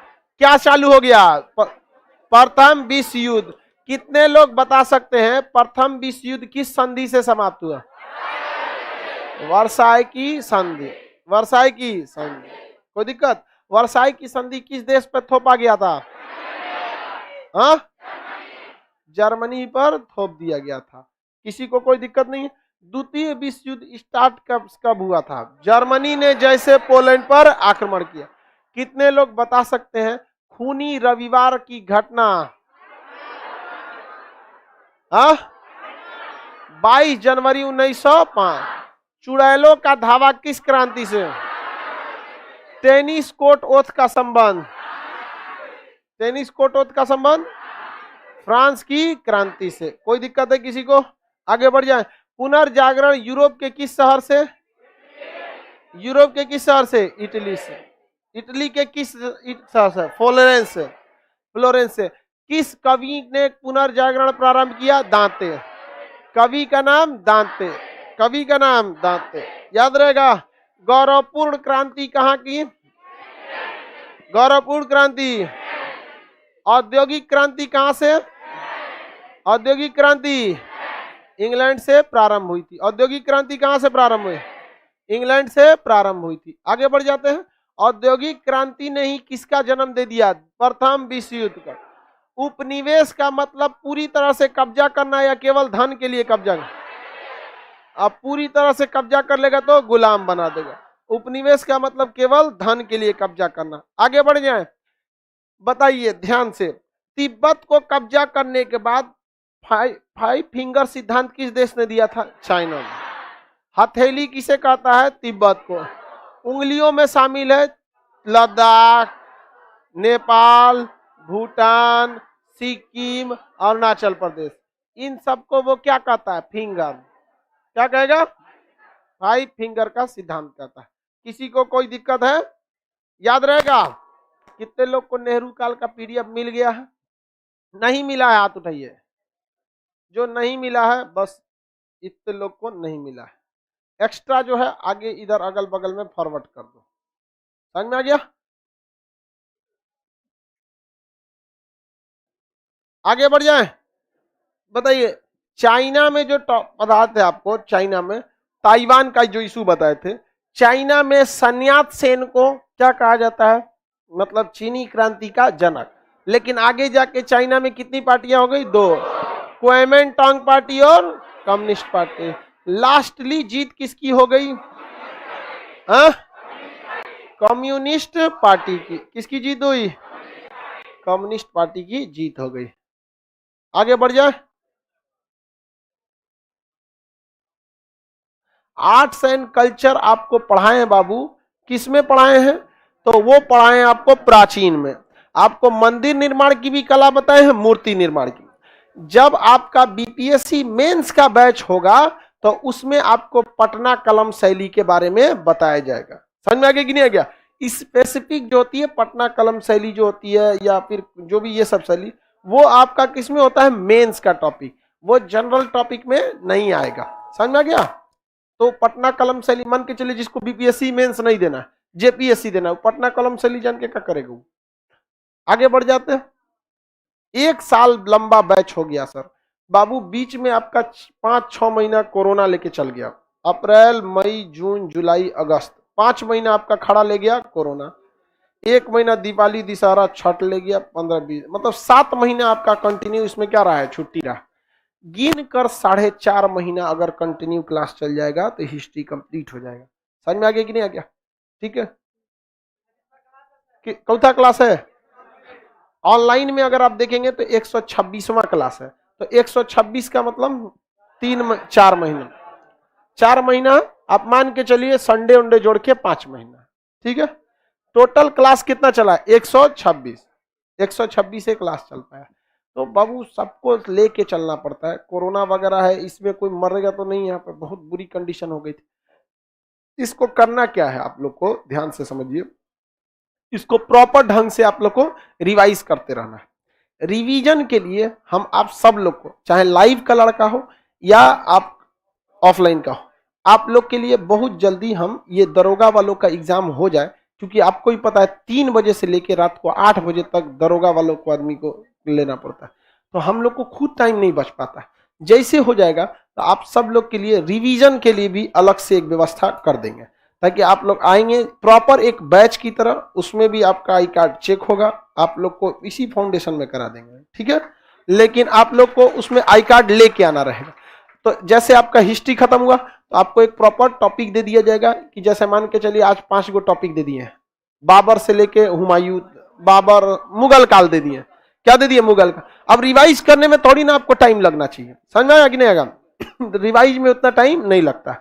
क्या चालू हो गया? प्रथम विश्व युद्ध। कितने लोग बता सकते हैं प्रथम विश्व युद्ध किस संधि से समाप्त हुआ? वर्साई की संधि। वर्साई की संधि। कोई दिक्कत? वर्साई की संधि किस देश पर थोपा गया था? हाँ, जर्मनी पर थोप दिया गया था। किसी को कोई दिक्कत नहीं है? द्वितीय विश्व युद्ध स्टार्ट कब हुआ था? जर्मनी ने जैसे पोलैंड पर आक्रमण किया। कितने लोग बता सकते हैं खूनी रविवार की घटना? 22 जनवरी 1905। चुड़ैलों का धावा किस क्रांति से? टेनिस कोर्ट ओथ का संबंध। टेनिस कोर्ट ओथ का संबंध फ्रांस की क्रांति से। कोई दिक्कत है किसी को? आगे बढ़ जाए। पुनर्जागरण यूरोप के किस शहर से? यूरोप के किस शहर से? इटली से। इटली के किस शहर से? फ्लोरेंस से। फ्लोरेंस से। किस कवि ने पुनर्जागरण प्रारंभ किया? दांते। कवि का नाम दांते। कवि का नाम दांते। याद रहेगा। गौरवपूर्ण क्रांति कहां की? गौरवपूर्ण क्रांति। औद्योगिक क्रांति कहां से? औद्योगिक क्रांति इंग्लैंड से प्रारंभ हुई थी। औद्योगिक क्रांति कहां से प्रारंभ हुई? इंग्लैंड से प्रारंभ हुई थी। आगे बढ़ जाते हैं। औद्योगिक क्रांति ने ही किसका जन्म दे दिया? प्रथम विश्व युद्ध का। उपनिवेश का मतलब पूरी तरह से कब्जा करना या केवल धन के लिए कब्जा? अब पूरी तरह से कब्जा कर लेगा तो गुलाम बना देगा। उपनिवेश का मतलब केवल धन के लिए कब्जा करना। आगे बढ़ जाए। बताइए ध्यान से। तिब्बत को कब्जा करने के बाद फाइव फिंगर सिद्धांत किस देश ने दिया था? चाइना ने। हथेली किसे कहता है? तिब्बत को। उंगलियों में शामिल है लद्दाख, नेपाल, भूटान, सिक्किम, अरुणाचल प्रदेश। इन सबको वो क्या कहता है? फिंगर। क्या कहेगा? 5 फिंगर का सिद्धांत कहता है। किसी को कोई दिक्कत है? याद रहेगा। कितने लोग को नेहरू काल का पीडीएफ मिल गया है? नहीं मिला है हाथ उठाइए। जो नहीं मिला है बस इतने लोग को नहीं मिला है। एक्स्ट्रा जो है आगे इधर अगल बगल में फॉरवर्ड कर दो। समझ में आ गया? आगे बढ़ जाए। बताइए चाइना में जो पदार्थ है आपको, चाइना में ताइवान का जो इशू बताए थे, चाइना में सन्यात सेन को क्या कहा जाता है? मतलब चीनी क्रांति का जनक। लेकिन आगे जाके चाइना में कितनी पार्टियां हो गई? 2। कुओमिंटांग पार्टी और कम्युनिस्ट पार्टी। लास्टली जीत किसकी हो गई? कम्युनिस्ट पार्टी की। किसकी जीत हुई? कम्युनिस्ट पार्टी की जीत हो गई। आगे बढ़ जाए। आर्ट्स एंड कल्चर आपको पढ़ाए हैं बाबू। किसमें पढ़ाए हैं? तो वो पढ़ाए हैं आपको प्राचीन में। आपको मंदिर निर्माण की भी कला बताए हैं, मूर्ति निर्माण की। जब आपका बीपीएससी मेंस का बैच होगा तो उसमें आपको पटना कलम शैली के बारे में बताया जाएगा। समझ में आ गया कि नहीं आ गया? स्पेसिफिक जो होती है पटना कलम शैली जो होती है, या फिर जो भी ये सब शैली, वो आपका किस में होता है? मेंस का टॉपिक। वो जनरल टॉपिक में नहीं आएगा। समझ में आ गया? तो पटना कलम शैली मान के चलिए, जिसको बीपीएससी मेंस नहीं देना, जेपीएससी देना, वो पटना कलम शैली जान के क्या करेगा? आगे बढ़ जाते हैं। 1 साल लंबा बैच हो गया सर। बाबू बीच में आपका 5-6 महीना कोरोना लेके चल गया। अप्रैल, मई, जून, जुलाई, अगस्त, 5 महीना आपका खड़ा ले गया कोरोना। 1 महीना दिवाली, दशहरा, छठ ले गया। 15-20 मतलब 7 महीना आपका कंटिन्यू इसमें क्या रहा है? छुट्टी रहा। गिन कर 4.5 महीना अगर कंटिन्यू क्लास चल जाएगा तो हिस्ट्री कंप्लीट हो जाएगा। समझ में आ गया कि नहीं आ गया? ठीक है, चौथा क्लास है। ऑनलाइन में अगर आप देखेंगे तो 126वां क्लास है। तो 126 का मतलब 4 महीना, 4 महीना आप मान के चलिए, संडे उंडे जोड़ के 5 महीना। ठीक है, टोटल क्लास कितना चला है? 126। 126 से क्लास चल पाया। तो बाबू सबको लेके चलना पड़ता है। कोरोना वगैरह है, इसमें कोई मरेगा तो नहीं, यहाँ पे बहुत बुरी कंडीशन हो गई थी। इसको करना क्या है, आप लोग को ध्यान से समझिए। इसको प्रॉपर ढंग से आप लोग को रिवाइज करते रहना है। रिवीजन के लिए हम आप सब लोग को, चाहे लाइव का लड़का हो या आप ऑफलाइन का हो, आप लोग के लिए बहुत जल्दी हम ये दरोगा वालों का एग्जाम हो जाए, क्योंकि आपको ही पता है 3 बजे से लेकर रात को 8 बजे तक दरोगा वालों को आदमी को लेना पड़ता है। तो हम लोग को खुद टाइम नहीं बच पाता। जैसे हो जाएगा तो आप सब लोग के लिए रिवीजन के लिए भी अलग से एक व्यवस्था कर देंगे, ताकि आप लोग आएंगे प्रॉपर एक बैच की तरह। उसमें भी आपका आई कार्ड चेक होगा, आप लोग को इसी फाउंडेशन में करा देंगे। ठीक है, लेकिन आप लोग को उसमें आई कार्ड लेके आना रहेगा। तो जैसे आपका हिस्ट्री खत्म हुआ तो आपको एक प्रॉपर टॉपिक दे दिया जाएगा, कि जैसे मान के चलिए आज 5 गो टॉपिक दे दिए हैं, बाबर से लेके हुमायूं, बाबर, मुगल काल दे दिए। क्या दे दिए? मुगल का। अब रिवाइज करने में थोड़ी ना आपको टाइम लगना चाहिए, समझ में आया कि नहीं आएगा? रिवाइज में उतना टाइम नहीं लगता,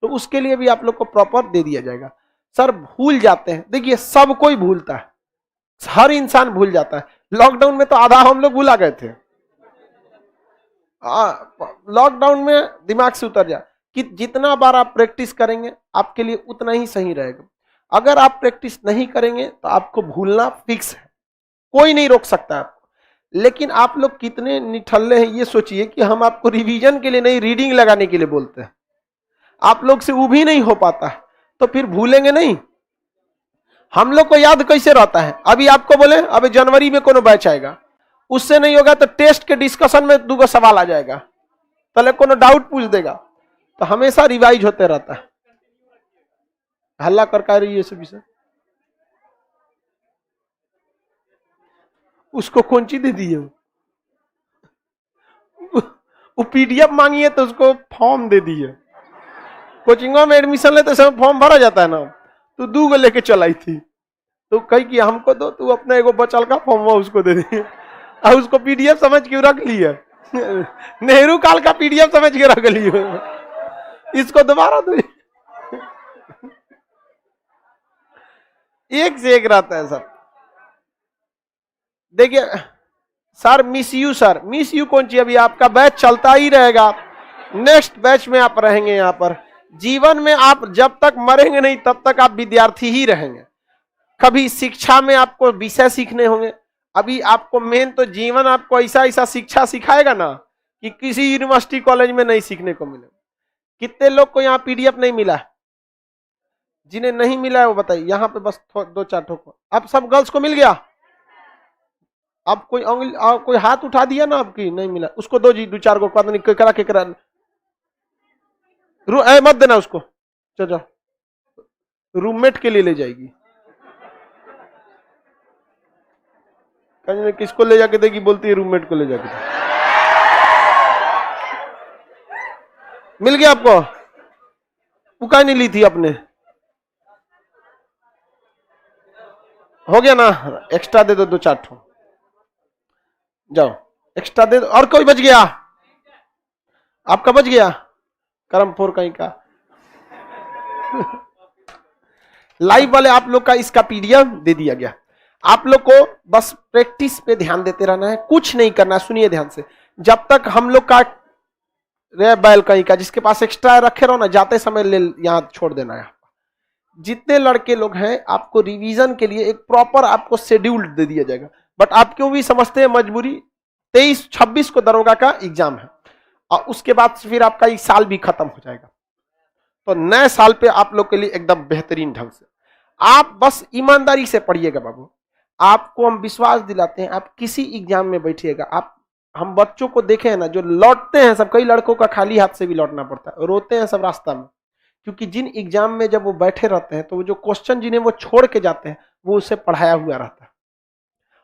तो उसके लिए भी आप लोग को प्रॉपर दे दिया जाएगा। सर भूल जाते हैं, देखिए सब कोई भूलता है, हर इंसान भूल जाता है। लॉकडाउन में तो आधा हम लोग भूला गए थे। लॉकडाउन में दिमाग से उतर जा कि जितना बार आप प्रैक्टिस करेंगे आपके लिए उतना ही सही रहेगा। अगर आप प्रैक्टिस नहीं करेंगे तो आपको भूलना फिक्स है, कोई नहीं रोक सकता आपको। लेकिन आप लोग कितने निठल्ले हैं, ये सोचिए कि हम आपको रिवीजन के लिए नहीं, रीडिंग लगाने के लिए बोलते हैं। आप लोग से वो भी नहीं हो पाता, तो फिर भूलेंगे नहीं। हम लोग को याद कैसे रहता है? अभी आपको बोले अभी जनवरी में कोनो बैच आएगा, उससे नहीं होगा तो टेस्ट के डिस्कशन में 2 सवाल आ जाएगा, पहले कोनो डाउट पूछ देगा। तो हमेशा रिवाइज होते रहता है। हल्ला कर का रही है सब विषय, उसको कौन चीज दे दी है? वो पीडीएफ मांगी है तो उसको फॉर्म दे दी है। कोचिंगों में एडमिशन लेते समय फॉर्म भरा जाता है ना, तो 2 लेके चलाई थी, तो कही कि हमको दो, तू अपना एगो बचल का फॉर्म उसको दे दी, और उसको पीडीएफ समझ के रख ली है। नेहरू काल का पीडीएफ समझ के रख ली है, इसको दोबारा दो। एक से एक रहता है सब। देखिए sir, miss you, sir miss you कौन सी? अभी आपका बैच चलता ही रहेगा, नेक्स्ट बैच में आप रहेंगे। यहाँ पर जीवन में आप जब तक मरेंगे नहीं तब तक आप विद्यार्थी ही रहेंगे। कभी शिक्षा में आपको विषय सीखने होंगे। अभी आपको मेन तो जीवन आपको ऐसा ऐसा शिक्षा सिखाएगा ना कि किसी यूनिवर्सिटी कॉलेज में नहीं सीखने को मिले। कितने लोग को यहाँ पीडीएफ नहीं मिला? जिन्हें नहीं मिला है वो बताइए। यहाँ पे बस 2-4 ठोको। अब सब गर्ल्स को मिल गया? अब कोई कोई हाथ उठा दिया ना आपकी नहीं मिला, उसको दो जी 2-4 को, पता नहीं केकरा केकरा। मत देना उसको, चलो रूममेट के लिए ले जाएगी। किसको ले जाके देगी? बोलती है रूममेट को ले जाके दे। मिल गया आपको? पुकार नहीं ली थी आपने? हो गया ना? एक्स्ट्रा दे दो 2-4 ठो, जाओ एक्स्ट्रा दे दो। और कोई बच गया? आपका बच गया? करम फोर कहीं का। लाइव वाले आप लोग का इसका पीडीएफ दे दिया गया। आप लोग को बस प्रैक्टिस पे ध्यान देते रहना है, कुछ नहीं करना। सुनिए ध्यान से, जब तक हम लोग का बैल कहीं का जिसके पास एक्स्ट्रा रखे रहो ना, जाते समय ले यहां छोड़ देना है। जितने लड़के लोग हैं आपको रिवीजन के लिए एक प्रॉपर आपको शेड्यूल दे दिया जाएगा। बट आप क्यों भी समझते हैं मजबूरी, 23-26 को दरोगा का एग्जाम है और उसके बाद फिर आपका एक साल भी खत्म हो जाएगा। तो नए साल पे आप लोग के लिए एकदम बेहतरीन ढंग से आप बस ईमानदारी से पढ़िएगा बाबू। आपको हम विश्वास दिलाते हैं, आप किसी एग्जाम में बैठिएगा, आप हम बच्चों को देखे हैं ना जो लौटते हैं सब, कई लड़कों का खाली हाथ से भी लौटना पड़ता है, रोते हैं सब रास्ता में, क्योंकि जिन एग्जाम में जब वो बैठे रहते हैं तो वो जो क्वेश्चन जिन्हें वो छोड़ के जाते हैं वो उसे पढ़ाया हुआ रहता है।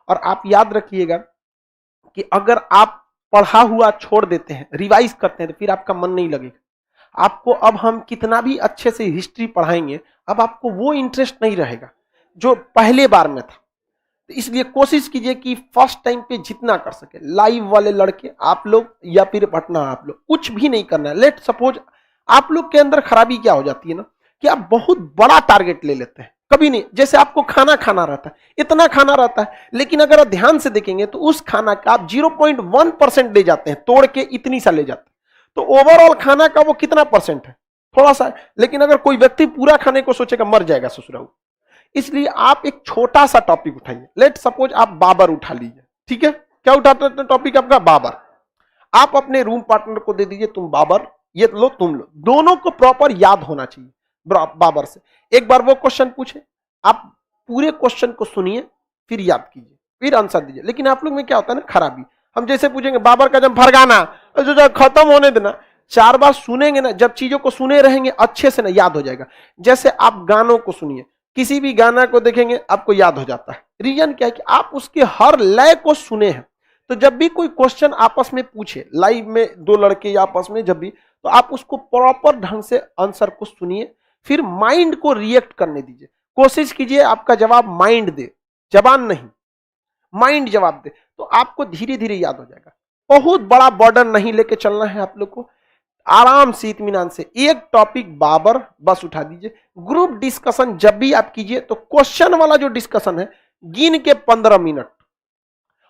और आप याद रखिएगा कि अगर आप पढ़ा हुआ छोड़ देते हैं, रिवाइज करते हैं, तो फिर आपका मन नहीं लगेगा। आपको अब हम कितना भी अच्छे से हिस्ट्री पढ़ाएंगे, अब आपको वो इंटरेस्ट नहीं रहेगा जो पहले बार में था। तो इसलिए कोशिश कीजिए कि फर्स्ट टाइम पे जितना कर सके, लाइव वाले लड़के आप लोग या फिर पटना आप लोग, कुछ भी नहीं करना है। लेट सपोज आप लोग के अंदर खराबी क्या हो जाती है ना, कि आप बहुत बड़ा टारगेट ले लेते हैं। कभी नहीं, जैसे आपको खाना खाना रहता है, इतना खाना रहता है, लेकिन अगर आप ध्यान से देखेंगे तो उस खाना का आप 0.1% ले जाते हैं, तोड़ के इतनी सा ले जाते हैं। तो ओवरऑल खाना का वो कितना परसेंट है, थोड़ा सा है। लेकिन अगर कोई व्यक्ति पूरा खाने को सोचेगा, मर जाएगा ससुराल। इसलिए आप एक छोटा सा टॉपिक उठाइए। लेट सपोज आप बाबर उठा लीजिए, ठीक है। क्या उठाते हैं टॉपिक आपका? बाबर। आप अपने रूम पार्टनर को दे दीजिए, तुम बाबर, ये लो तुम लो। दोनों को प्रॉपर याद होना चाहिए बाबर से। एक बार वो क्वेश्चन पूछे, आप पूरे क्वेश्चन को सुनिए, फिर याद कीजिए, फिर आंसर दीजिए। लेकिन आप लोग में क्या होता है ना, खराबी, हम जैसे पूछेंगे बाबर का जब फरगाना, जो खत्म होने देना, 4 बार सुनेंगे ना, जब चीजों को सुने रहेंगे अच्छे से ना, याद हो जाएगा। जैसे आप गानों को सुनिए, किसी भी गाना को देखेंगे आपको याद हो जाता है। रीजन क्या है कि आप उसके हर लय को सुने हैं। तो जब भी कोई क्वेश्चन आपस में पूछे, लाइव में 2 लड़के आपस में जब भी, तो आप उसको प्रॉपर ढंग से आंसर को सुनिए, फिर माइंड को रिएक्ट करने दीजिए। कोशिश कीजिए आपका जवाब माइंड दे, जबान नहीं, माइंड जवाब दे, तो आपको धीरे धीरे याद हो जाएगा। बहुत बड़ा बर्डन नहीं लेके चलना है आप लोग को, आराम से इत्मीनान से एक टॉपिक बाबर बस उठा दीजिए। ग्रुप डिस्कशन जब भी आप कीजिए तो क्वेश्चन वाला जो डिस्कशन है, गिन के 15 मिनट।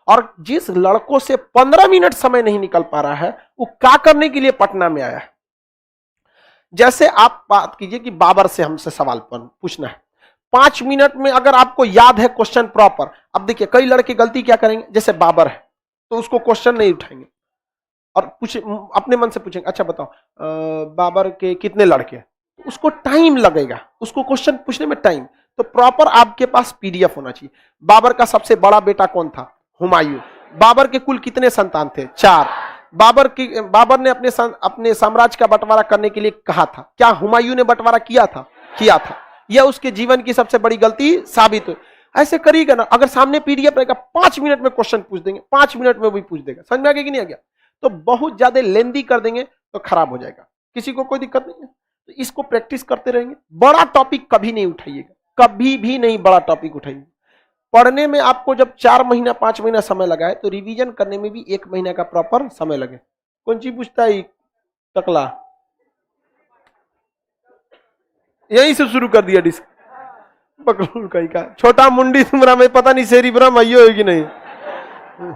और जिस लड़कों से 15 मिनट समय नहीं निकल पा रहा है, वो क्या करने के लिए पटना में आया है। जैसे आप बात कीजिए कि बाबर से हमसे सवाल पूछना है, 5 मिनट में अगर आपको याद है क्वेश्चन प्रॉपर। अब देखिए कई लड़के गलती क्या करेंगे, जैसे बाबर है तो उसको क्वेश्चन नहीं उठाएंगे और पूछे, अपने मन से पूछेंगे, अच्छा बताओ बाबर के कितने लड़के हैं, उसको टाइम लगेगा, उसको क्वेश्चन पूछने में टाइम। तो प्रॉपर आपके पास पीडीएफ होना चाहिए। बाबर का सबसे बड़ा बेटा कौन था? हुमायूं। बाबर के कुल कितने संतान थे? 4। बाबर ने अपने साम्राज्य का बंटवारा करने के लिए कहा था, क्या हुमायूं ने बंटवारा किया था? किया था। यह उसके जीवन की सबसे बड़ी गलती साबित हुई। ऐसे करिएगा ना, अगर सामने पीडीएफ रहेगा 5 मिनट में क्वेश्चन पूछ देंगे, 5 मिनट में भी पूछ देगा। समझ में आ गया कि नहीं आ गया? तो बहुत ज्यादा लेंदी कर देंगे तो खराब हो जाएगा। किसी को कोई दिक्कत नहीं है, तो इसको प्रैक्टिस करते रहेंगे। बड़ा टॉपिक कभी नहीं उठाइएगा, कभी भी नहीं बड़ा टॉपिक उठाइए। पढ़ने में आपको जब 4 महीना 5 महीना समय लगा है, तो रिवीजन करने में भी 1 महीना का प्रॉपर समय लगे। कौन चीज पूछता है टकला? यहीं से शुरू कर दिया डिस्क पकड़ कहीं का छोटा मुंडी तुमरा में पता नहीं शेरी ब्रह्म आइयो है कि नहीं।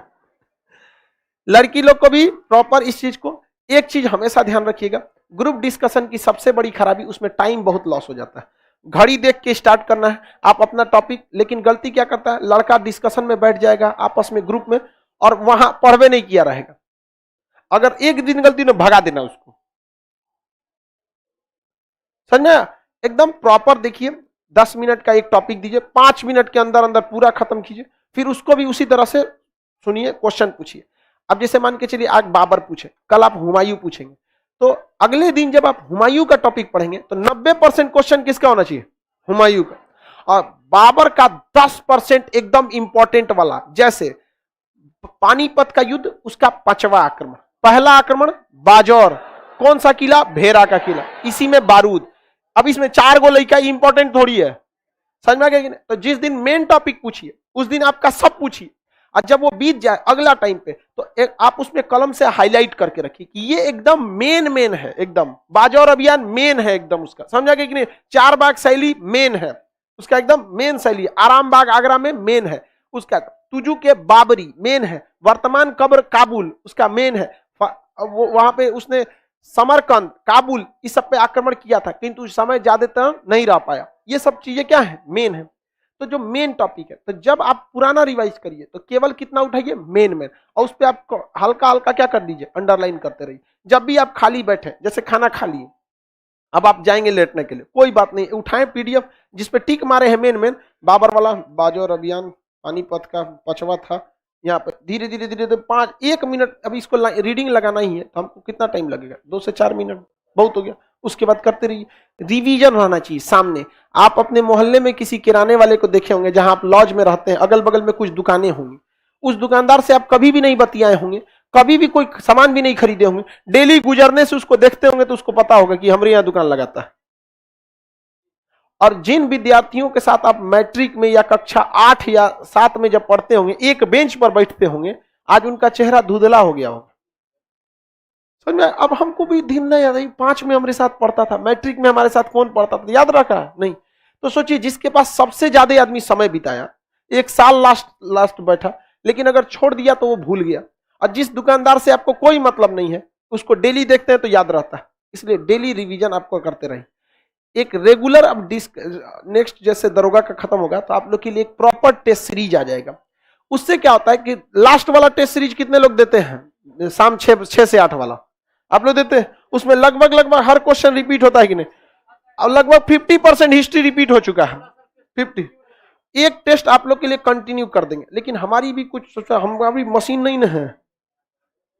लड़की लोग को भी प्रॉपर इस चीज को, एक चीज हमेशा ध्यान रखिएगा, ग्रुप डिस्कशन की सबसे बड़ी खराबी, उसमें टाइम बहुत लॉस हो जाता है। घड़ी देख के स्टार्ट करना है आप अपना टॉपिक, लेकिन गलती क्या करता है, लड़का डिस्कशन में बैठ जाएगा आपस में ग्रुप में, और वहां पढ़वे नहीं किया रहेगा। अगर एक दिन गलती ने भगा देना उसको, समझा? एकदम प्रॉपर देखिए, 10 मिनट का एक टॉपिक दीजिए, 5 मिनट के अंदर अंदर पूरा खत्म कीजिए, फिर उसको भी उसी तरह से सुनिए, क्वेश्चन पूछिए। अब जैसे मान के चलिए आज बाबर पूछे, कल आप हुमायूं पूछेंगे, तो अगले दिन जब आप हुमायूं का टॉपिक पढ़ेंगे तो 90% क्वेश्चन किसका होना चाहिए? हुमायूं का। और बाबर का 10% एकदम इंपॉर्टेंट वाला, जैसे पानीपत का युद्ध, उसका 5वां आक्रमण, पहला आक्रमण बाजौर, कौन सा किला? भेरा का किला, इसी में बारूद। अब इसमें 4 गो लड़का इंपॉर्टेंट थोड़ी है, समझ में आ गया कि नहीं? तो जिस दिन मेन टॉपिक पूछिए उस दिन आपका सब पूछिए, और जब वो बीत जाए अगला टाइम पे, तो एक आप उसमें कलम से हाईलाइट करके रखिए कि ये एकदम मेन है, एकदम बाजौर अभियान मेन है एकदम उसका, समझा गया कि नहीं? 4 बाग शैली मेन है उसका, एकदम मेन शैली। आराम बाग आगरा में मेन है उसका। तुजू के बाबरी मेन है। वर्तमान कब्र काबुल उसका मेन है। वहां पे उसने समरकंद, काबुल, इस सब पे आक्रमण किया था, किंतु उस समय ज्यादातर नहीं रह पाया। ये सब चीजें क्या है? मेन है। तो जो मेन टॉपिक है, तो जब आप पुराना रिवाइज करिए तो केवल कितना उठाइए? मेन, और उस पर आप हल्का हल्का क्या कर दीजिए? अंडरलाइन करते रहिए। जब भी आप खाली बैठे, जैसे खाना खा लिए, अब आप जाएंगे लेटने के लिए, कोई बात नहीं, उठाएं पीडीएफ जिसपे टिक मारे हैं मेन, बाबर वाला, बाजौर अभियान, पानीपत का 5वां था, यहाँ पे धीरे धीरे धीरे 1 मिनट, अभी इसको रीडिंग लगाना ही है, तो हमको कितना टाइम लगेगा? 2 से 4 मिनट बहुत हो गया। उसके बाद करते रहिए। रिवीजन रहना चाहिए सामने। आप अपने मोहल्ले में किसी किराने वाले को देखे होंगे, जहां आप लॉज में रहते हैं, अगल बगल में कुछ दुकानें होंगी, उस दुकानदार से आप कभी भी नहीं बतियाए होंगे, कभी भी कोई सामान भी नहीं खरीदे होंगे, डेली गुजरने से उसको देखते होंगे तो उसको पता होगा कि हमारे यहाँ दुकान लगाता है। और जिन विद्यार्थियों के साथ आप मैट्रिक में या कक्षा 8 या 7 में जब पढ़ते होंगे, एक बेंच पर बैठते होंगे, आज उनका चेहरा धुंधला हो गया होगा। समझ में? अब हमको भी दिन नहीं याद है, 5 में हमारे साथ पढ़ता था, मैट्रिक में हमारे साथ कौन पढ़ता था, याद रखा नहीं? तो सोचिए, जिसके पास सबसे ज्यादा आदमी समय बिताया, 1 साल लास्ट बैठा, लेकिन अगर छोड़ दिया तो वो भूल गया। और जिस दुकानदार से आपको कोई मतलब नहीं है, उसको डेली देखते हैं तो याद रहता है। इसलिए डेली रिवीजन आपको करते रहे। एक रेगुलर, अब नेक्स्ट जैसे दरोगा का खत्म होगा तो आप लोग के लिए एक प्रॉपर टेस्ट सीरीज आ जाएगा। उससे क्या होता है कि लास्ट वाला टेस्ट सीरीज कितने लोग देते हैं? शाम 6 से 8 वाला आप लोग देते हैं। उसमें लगभग हर क्वेश्चन रिपीट होता है कि नहीं? अब लगभग 50% हिस्ट्री रिपीट हो चुका है। 50 एक टेस्ट आप लोग के लिए कंटिन्यू कर देंगे। लेकिन हमारी भी कुछ सोचा, हमारी मशीन नहीं ना है,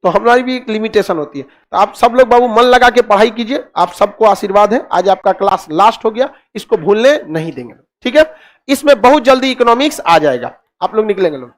तो हमारी भी एक लिमिटेशन होती है। तो आप सब लोग बाबू मन लगा के पढ़ाई कीजिए। आप सबको आशीर्वाद है। आज आपका क्लास लास्ट हो गया, इसको भूलने नहीं देंगे, ठीक है? इसमें बहुत जल्दी इकोनॉमिक्स आ जाएगा, आप लोग निकलेंगे लोग।